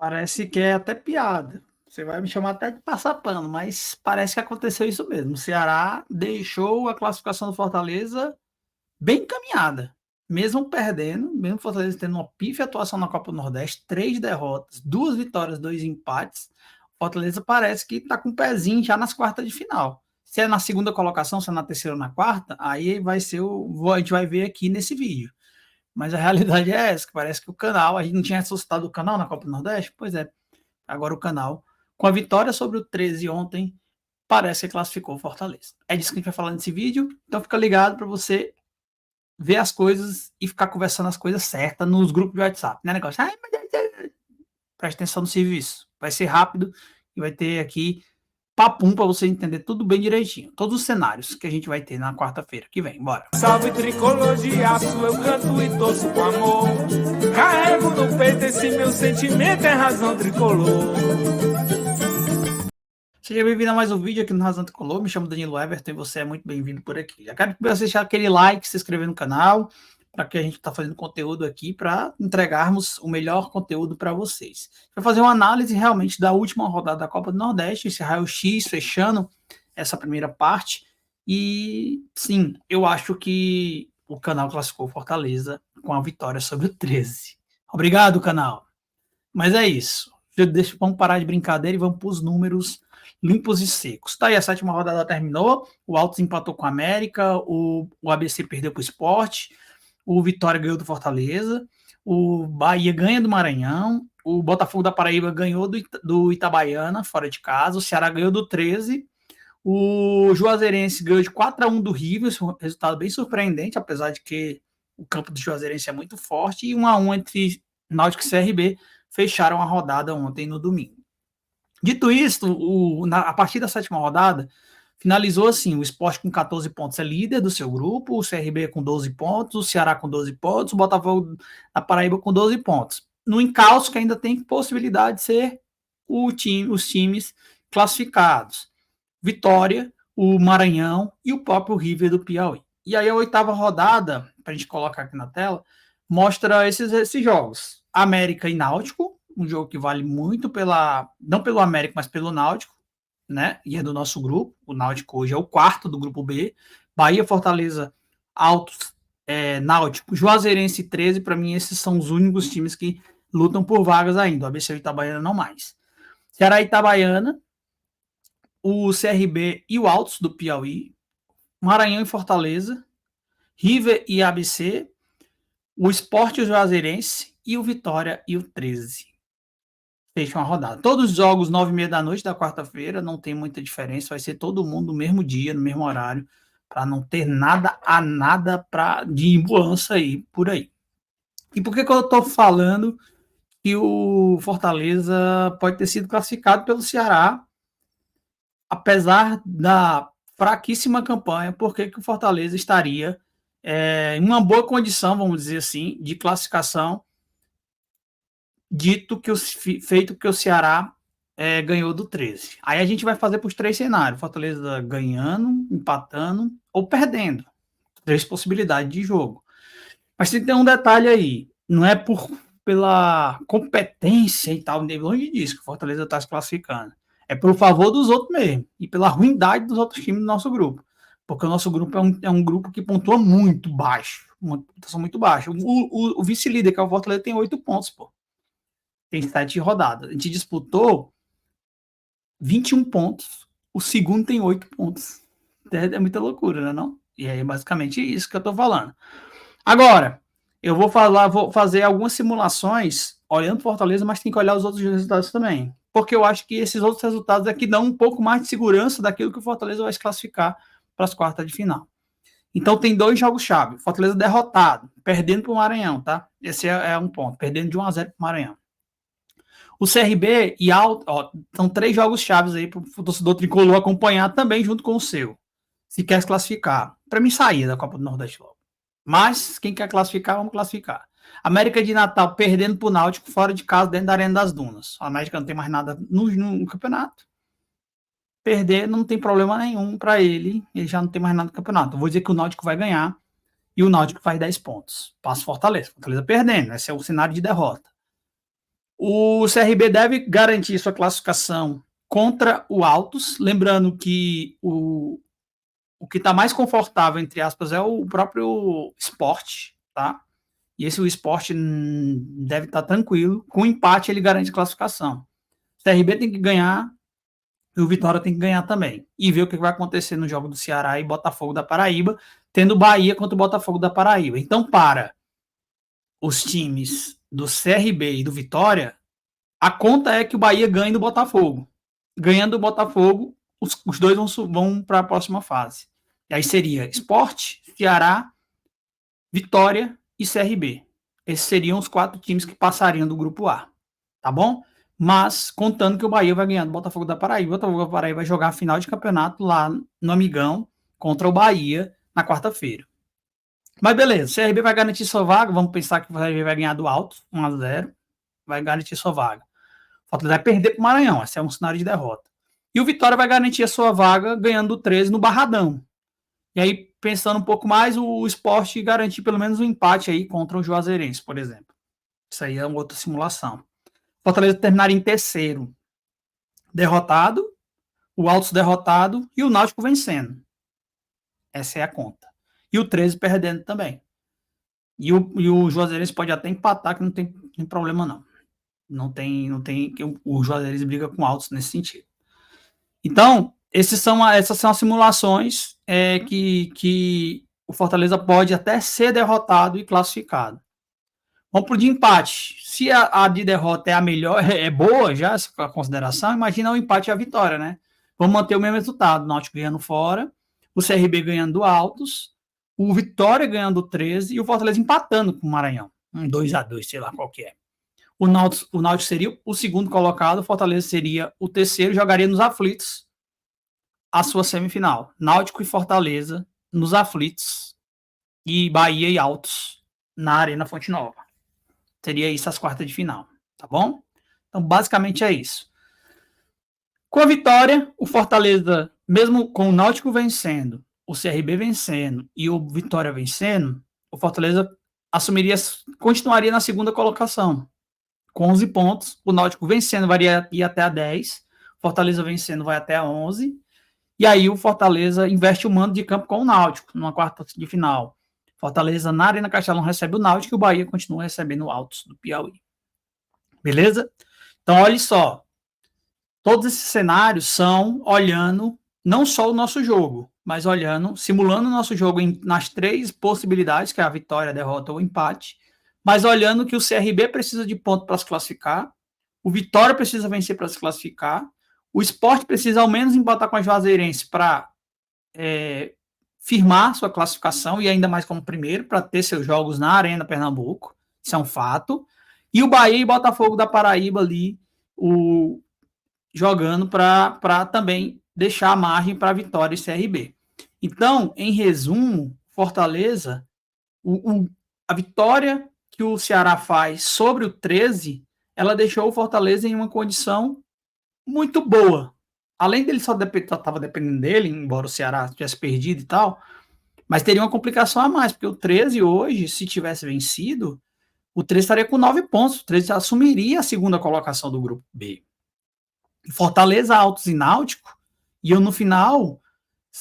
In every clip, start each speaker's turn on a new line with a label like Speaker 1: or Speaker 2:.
Speaker 1: Parece que é até piada. Você vai me chamar até de passar pano, mas parece que aconteceu isso mesmo. O Ceará deixou a classificação do Fortaleza bem encaminhada. Mesmo perdendo, mesmo o Fortaleza tendo uma pífia atuação na Copa do Nordeste, 3 derrotas, 2 vitórias, 2 empates, o Fortaleza parece que está com o pezinho já nas quartas de final. Se é na segunda colocação, se é na terceira ou na quarta, aí vai ser a gente vai ver aqui nesse vídeo. Mas a realidade é essa, que parece que o canal, a gente não tinha ressuscitado o canal na Copa do Nordeste? Pois é, agora o canal, com a vitória sobre o 13 ontem, parece que classificou o Fortaleza. É disso que a gente vai falar nesse vídeo, então fica ligado para você ver as coisas e ficar conversando as coisas certas nos grupos de WhatsApp. Não é negócio, preste atenção no serviço, vai ser rápido e vai ter aqui papum para você entender tudo bem direitinho. Todos os cenários que a gente vai ter na quarta-feira que vem. Bora.
Speaker 2: Salve tricolor de aço, eu canto e torço com amor. Carrego no peito esse meu sentimento, é razão tricolor.
Speaker 1: Seja bem-vindo a mais um vídeo aqui no Razão Tricolor. Me chamo Danilo Everton e você é muito bem-vindo por aqui. Já quero que você deixar aquele like, se inscrever no canal, para que a gente está fazendo conteúdo aqui para entregarmos o melhor conteúdo para vocês. Vai fazer uma análise realmente da última rodada da Copa do Nordeste, esse raio-x fechando essa primeira parte. E sim, eu acho que o canal classificou Fortaleza com a vitória sobre o 13. Obrigado, canal. Mas é isso. Vamos parar de brincadeira e vamos para os números limpos e secos. Tá aí, a sétima rodada terminou, o Altos empatou com a América, o ABC perdeu para o Sport, o Vitória ganhou do Fortaleza, o Bahia ganha do Maranhão, o Botafogo da Paraíba ganhou do Itabaiana, fora de casa, o Ceará ganhou do 13, o Juazeirense ganhou de 4-1 do River, um resultado bem surpreendente, apesar de que o campo do Juazeirense é muito forte, e 1-1 entre Náutico e CRB fecharam a rodada ontem no domingo. Dito isso, a partir da sétima rodada, finalizou assim: o Sport com 14 pontos é líder do seu grupo, o CRB com 12 pontos, o Ceará com 12 pontos, o Botafogo da Paraíba com 12 pontos. No encalço, que ainda tem possibilidade de ser os times classificados: Vitória, o Maranhão e o próprio River do Piauí. E aí a oitava rodada, para a gente colocar aqui na tela, mostra esses jogos: América e Náutico, um jogo que vale muito não pelo América, mas pelo Náutico, né? E é do nosso grupo. O Náutico hoje é o quarto do grupo B. Bahia, Fortaleza, Altos, Náutico, Juazeirense e 13, para mim esses são os únicos times que lutam por vagas ainda. O ABC e o Itabaiana não mais. Ceará e Itabaiana, o CRB e o Altos do Piauí, Maranhão e Fortaleza, River e ABC, o Sport e o Juazeirense e o Vitória e o 13. Fecha uma rodada. Todos os jogos 9h30 da noite da quarta-feira, não tem muita diferença, vai ser todo mundo no mesmo dia, no mesmo horário, para não ter nada de embuança aí por aí. E por que eu estou falando que o Fortaleza pode ter sido classificado pelo Ceará, apesar da fraquíssima campanha? Por que o Fortaleza estaria em uma boa condição, vamos dizer assim, de classificação, feito que o Ceará ganhou do 13. Aí a gente vai fazer para os 3 cenários: Fortaleza ganhando, empatando ou perdendo. 3 possibilidades de jogo. Mas tem que ter um detalhe aí: não é pela competência e tal, longe disso que o Fortaleza está se classificando. É pelo favor dos outros mesmo e pela ruindade dos outros times do nosso grupo. Porque o nosso grupo é um grupo que pontua muito baixo, uma pontuação muito baixa. O vice-líder, que é o Fortaleza, tem 8 pontos, pô. Tem 7 rodadas. A gente disputou 21 pontos, o segundo tem 8 pontos. É muita loucura, né, não? E é basicamente isso que eu tô falando. Agora, eu vou fazer algumas simulações olhando para Fortaleza, mas tem que olhar os outros resultados também. Porque eu acho que esses outros resultados aqui dão um pouco mais de segurança daquilo que o Fortaleza vai se classificar para as quartas de final. Então tem 2 jogos-chave. Fortaleza derrotado, perdendo para o Maranhão, tá? Esse é um ponto, perdendo de 1-0 para o Maranhão. O CRB e Alto, são 3 jogos chaves aí para o torcedor tricolor acompanhar também junto com o seu, se quer se classificar. Para mim sair da Copa do Nordeste logo. Mas quem quer classificar, vamos classificar. América de Natal perdendo para o Náutico fora de casa, dentro da Arena das Dunas. A América não tem mais nada no campeonato. Perder não tem problema nenhum para ele já não tem mais nada no campeonato. Eu vou dizer que o Náutico vai ganhar e o Náutico faz 10 pontos. Passa Fortaleza. Fortaleza perdendo, esse é o cenário de derrota. O CRB deve garantir sua classificação contra o Altos, lembrando que o que está mais confortável, entre aspas, é o próprio Sport, tá? E esse o Sport deve estar tranquilo. Com empate, ele garante classificação. O CRB tem que ganhar e o Vitória tem que ganhar também. E ver o que vai acontecer no jogo do Ceará e Botafogo da Paraíba, tendo Bahia contra o Botafogo da Paraíba. Então, para os times do CRB e do Vitória, a conta é que o Bahia ganhe do Botafogo. Ganhando o Botafogo, os dois vão para a próxima fase. E aí seria Sport, Ceará, Vitória e CRB. Esses seriam os 4 times que passariam do grupo A. Tá bom? Mas contando que o Bahia vai ganhar do Botafogo da Paraíba, o Botafogo da Paraíba vai jogar a final de campeonato lá no Amigão contra o Bahia na quarta-feira. Mas beleza, o CRB vai garantir sua vaga, vamos pensar que o CRB vai ganhar do Alto, 1-0, vai garantir sua vaga. O Fortaleza vai perder para o Maranhão, esse é um cenário de derrota. E o Vitória vai garantir a sua vaga ganhando o 13 no Barradão. E aí, pensando um pouco mais, o Sport garantir pelo menos um empate aí contra o Juazeirense, por exemplo. Isso aí é uma outra simulação. Fortaleza terminaria em terceiro, derrotado, o Altos derrotado e o Náutico vencendo. Essa é a conta. E o 13 perdendo também. E o Juazeirense pode até empatar, que não tem problema não. Não tem o Juazeirense briga com o Altos nesse sentido. Então, essas são as simulações que o Fortaleza pode até ser derrotado e classificado. Vamos para o de empate. Se a de derrota é a melhor, é boa já, a consideração, imagina o empate e a vitória, né? Vamos manter o mesmo resultado. O Náutico ganhando fora, o CRB ganhando do Altos, o Vitória ganhando do 13 e o Fortaleza empatando com o Maranhão. 2-2, sei lá qual que é. O Náutico seria o segundo colocado, o Fortaleza seria o terceiro, jogaria nos aflitos a sua semifinal. Náutico e Fortaleza nos aflitos e Bahia e Altos na Arena Fonte Nova. Seria isso as quartas de final, tá bom? Então, basicamente é isso. Com a vitória, o Fortaleza, mesmo com o Náutico vencendo, o CRB vencendo e o Vitória vencendo, o Fortaleza continuaria na segunda colocação, com 11 pontos. O Náutico vencendo ir até a 10, Fortaleza vencendo vai até a 11, e aí o Fortaleza investe o mando de campo com o Náutico, numa quarta de final. Fortaleza na Arena Castelão recebe o Náutico e o Bahia continua recebendo o Altos do Piauí. Beleza? Então, olha só. Todos esses cenários são olhando não só o nosso jogo, mas simulando o nosso jogo nas 3 possibilidades, que é a vitória, a derrota ou o empate, mas olhando que o CRB precisa de ponto para se classificar, o Vitória precisa vencer para se classificar, o Sport precisa ao menos empatar com a Juazeirense para firmar sua classificação e ainda mais como primeiro para ter seus jogos na Arena Pernambuco, isso é um fato, e o Bahia e Botafogo da Paraíba ali jogando para também deixar a margem para Vitória e CRB. Então, em resumo, Fortaleza, a vitória que o Ceará faz sobre o 13, ela deixou o Fortaleza em uma condição muito boa. Além dele só estava dependendo dele, embora o Ceará tivesse perdido e tal, mas teria uma complicação a mais, porque o 13 hoje, se tivesse vencido, o 13 estaria com 9 pontos, o 13 assumiria a segunda colocação do grupo B. Fortaleza, Altos e Náutico iam no final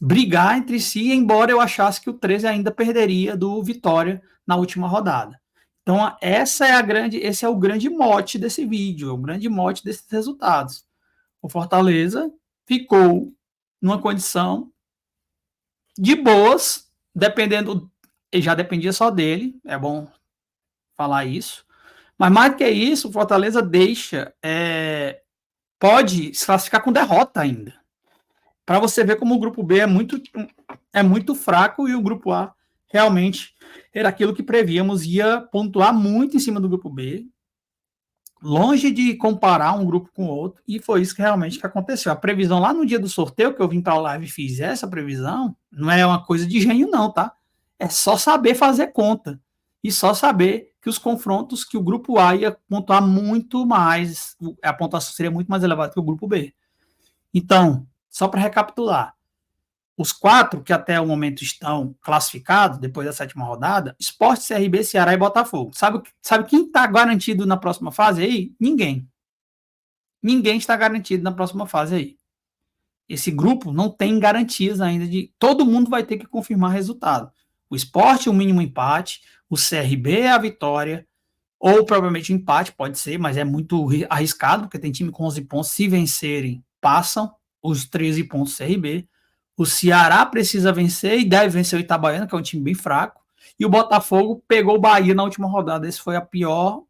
Speaker 1: brigar entre si, embora eu achasse que o 13 ainda perderia do Vitória na última rodada. Então, esse é o grande mote desse vídeo, o grande mote desses resultados. O Fortaleza ficou numa condição de boas, já dependia só dele, é bom falar isso, mas mais do que isso, o Fortaleza pode se classificar com derrota ainda. Para você ver como o grupo B é muito fraco e o grupo A realmente era aquilo que prevíamos, ia pontuar muito em cima do grupo B, longe de comparar um grupo com o outro, e foi isso que realmente aconteceu. A previsão lá no dia do sorteio, que eu vim para a live e fiz essa previsão, não é uma coisa de gênio não, tá? É só saber fazer conta, e só saber que os confrontos, que o grupo A ia pontuar muito mais, a pontuação seria muito mais elevada que o grupo B. Então, só para recapitular, os 4 que até o momento estão classificados, depois da 7ª rodada, Sport, CRB, Ceará e Botafogo. Sabe quem está garantido na próxima fase aí? Ninguém. Ninguém está garantido na próxima fase aí. Esse grupo não tem garantias ainda de... Todo mundo vai ter que confirmar resultado. O Sport, o mínimo empate, o CRB, a vitória, ou provavelmente o empate, pode ser, mas é muito arriscado, porque tem time com 11 pontos, se vencerem, passam os 13 pontos do CRB. O Ceará precisa vencer e deve vencer o Itabaiana, que é um time bem fraco. E o Botafogo pegou o Bahia na última rodada. Essa foi a pior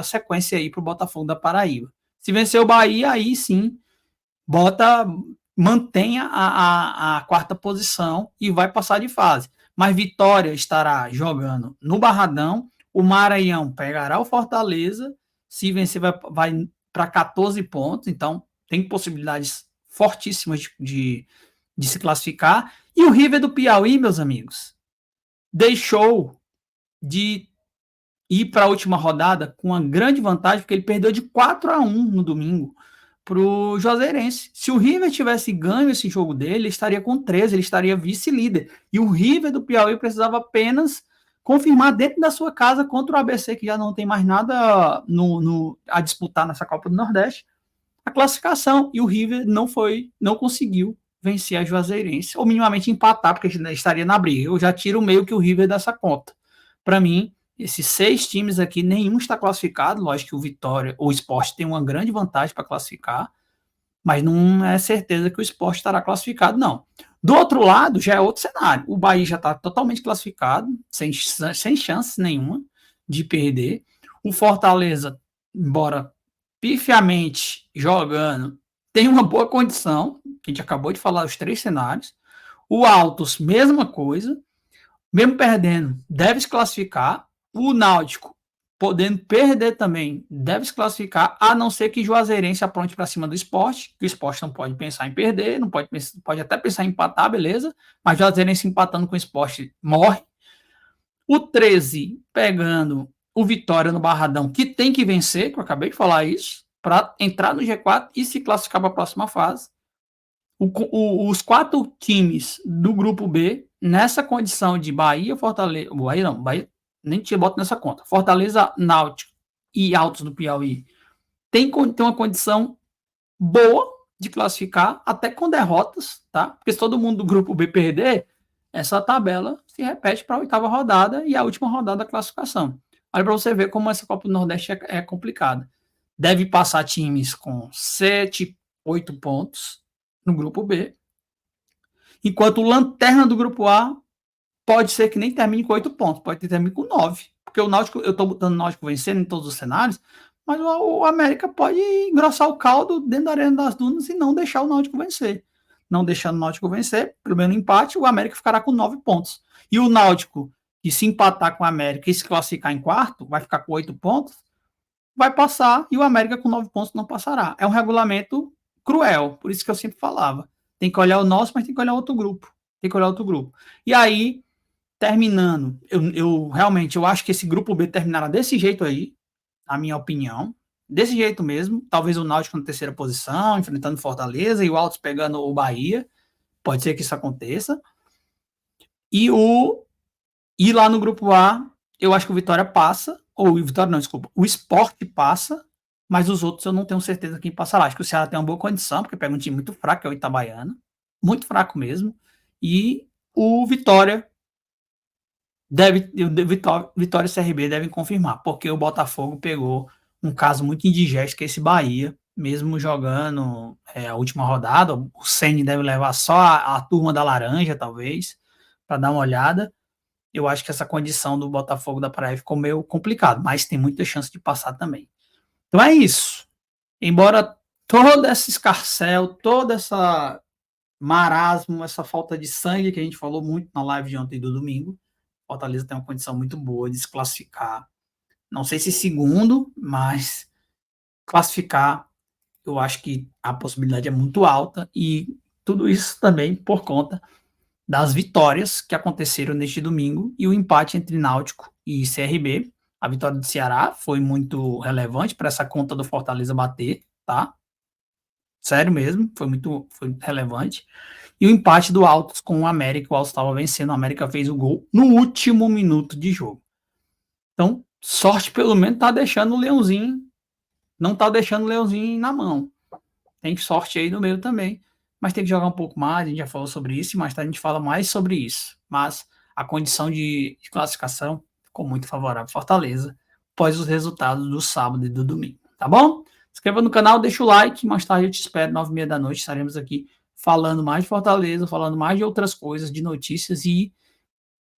Speaker 1: sequência aí para o Botafogo da Paraíba. Se vencer o Bahia, aí sim, mantenha a 4ª posição e vai passar de fase. Mas Vitória estará jogando no Barradão. O Maranhão pegará o Fortaleza. Se vencer, vai para 14 pontos. Então, tem possibilidades fortíssimas de se classificar. E o River do Piauí, meus amigos, deixou de ir para a última rodada com uma grande vantagem, porque ele perdeu de 4-1 no domingo para o Juazeirense. Se o River tivesse ganho esse jogo dele, ele estaria com 13, ele estaria vice-líder. E o River do Piauí precisava apenas confirmar dentro da sua casa contra o ABC, que já não tem mais nada a disputar nessa Copa do Nordeste, a classificação. E o River não conseguiu vencer a Juazeirense, ou minimamente empatar, porque estaria na briga. Eu já tiro meio que o River dessa conta. Para mim, esses 6 times aqui, nenhum está classificado. Lógico que o Vitória, o Sport tem uma grande vantagem para classificar, mas não é certeza que o Sport estará classificado, não. Do outro lado, já é outro cenário. O Bahia já está totalmente classificado, sem chance nenhuma de perder. O Fortaleza, embora pifiamente jogando, tem uma boa condição, que a gente acabou de falar os 3 cenários. O Altos, mesma coisa, mesmo perdendo, deve se classificar. O Náutico, podendo perder também, deve se classificar, a não ser que Juazeirense apronte para cima do Sport, que o Sport não pode pensar em perder, não pode até pensar em empatar, beleza, mas Juazeirense empatando com o Sport morre. O 13 pegando o Vitória no Barradão, que tem que vencer, que eu acabei de falar isso, para entrar no G4 e se classificar para a próxima fase. Os 4 times do grupo B, nessa condição de Bahia, Fortaleza, Bahia nem tinha boto nessa conta, Fortaleza, Náutico e Altos do Piauí, tem uma condição boa de classificar, até com derrotas, tá? Porque se todo mundo do grupo B perder, essa tabela se repete para a 8ª rodada e a última rodada da classificação. Olha para você ver como essa Copa do Nordeste é complicada. Deve passar times com 7, 8 pontos no grupo B, enquanto o lanterna do grupo A pode ser que nem termine com 8 pontos, pode terminar com 9, porque o Náutico, eu estou botando o Náutico vencendo em todos os cenários, mas o América pode engrossar o caldo dentro da Arena das Dunas e não deixar o Náutico vencer. Não deixando o Náutico vencer, pelo menos no empate, o América ficará com 9 pontos. E o Náutico, que se empatar com o América e se classificar em quarto, vai ficar com 8 pontos, vai passar, e o América com 9 pontos não passará. É um regulamento cruel, por isso que eu sempre falava. Tem que olhar o nosso, mas tem que olhar outro grupo. E aí, terminando, eu realmente acho que esse grupo B terminará desse jeito aí, na minha opinião, desse jeito mesmo. Talvez o Náutico na 3ª posição, enfrentando Fortaleza, e o Altos pegando o Bahia. Pode ser que isso aconteça. E lá no grupo A, eu acho que o Vitória passa, ou o Vitória não, desculpa, o Sport passa, mas os outros eu não tenho certeza quem passará. Acho que o Ceará tem uma boa condição, porque pega um time muito fraco, que é o Itabaiana, muito fraco mesmo, e o Vitória Vitória e CRB devem confirmar, porque o Botafogo pegou um caso muito indigesto, que é esse Bahia, mesmo jogando a última rodada. O Ceni deve levar só a turma da laranja, talvez, para dar uma olhada. Eu acho que essa condição do Botafogo da Paraíba ficou meio complicado, mas tem muita chance de passar também. Então é isso. Embora todo esse escarcel, toda essa marasmo, essa falta de sangue que a gente falou muito na live de ontem e do domingo, Fortaleza tem uma condição muito boa de se classificar. Não sei se segundo, mas classificar, eu acho que a possibilidade é muito alta, e tudo isso também por conta das vitórias que aconteceram neste domingo e o empate entre Náutico e CRB. A vitória do Ceará foi muito relevante para essa conta do Fortaleza bater, tá? Sério mesmo, foi relevante. E o empate do Altos com o América. O Altos estava vencendo, o América fez o gol no último minuto de jogo. Então, sorte pelo menos tá deixando o Leãozinho, não tá deixando o Leãozinho na mão. Tem sorte aí no meio também, mas tem que jogar um pouco mais, a gente já falou sobre isso, e mais tarde a gente fala mais sobre isso. Mas a condição de classificação ficou muito favorável à Fortaleza, após os resultados do sábado e do domingo, tá bom? Se inscreva no canal, deixa o like, mais tarde eu te espero, 9h30 da noite, estaremos aqui falando mais de Fortaleza, falando mais de outras coisas, de notícias e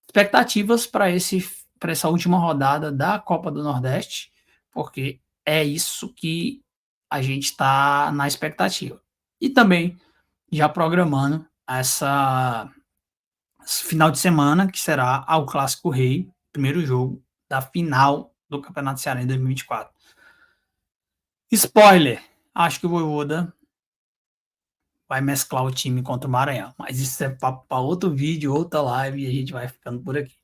Speaker 1: expectativas para essa última rodada da Copa do Nordeste, porque é isso que a gente está na expectativa. E também já programando essa final de semana, que será ao Clássico Rei, primeiro jogo da final do Campeonato Cearense 2024. Spoiler, acho que o Vojvoda vai mesclar o time contra o Maranhão, mas isso é para outro vídeo, outra live, e a gente vai ficando por aqui.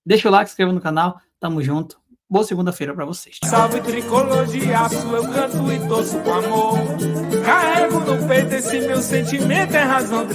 Speaker 1: Deixa o like, se inscreva no canal, tamo junto. Boa segunda-feira pra vocês.
Speaker 2: Salve tricolor de aço, eu canto e torço com amor. Carrego no peito esse meu sentimento, é razão.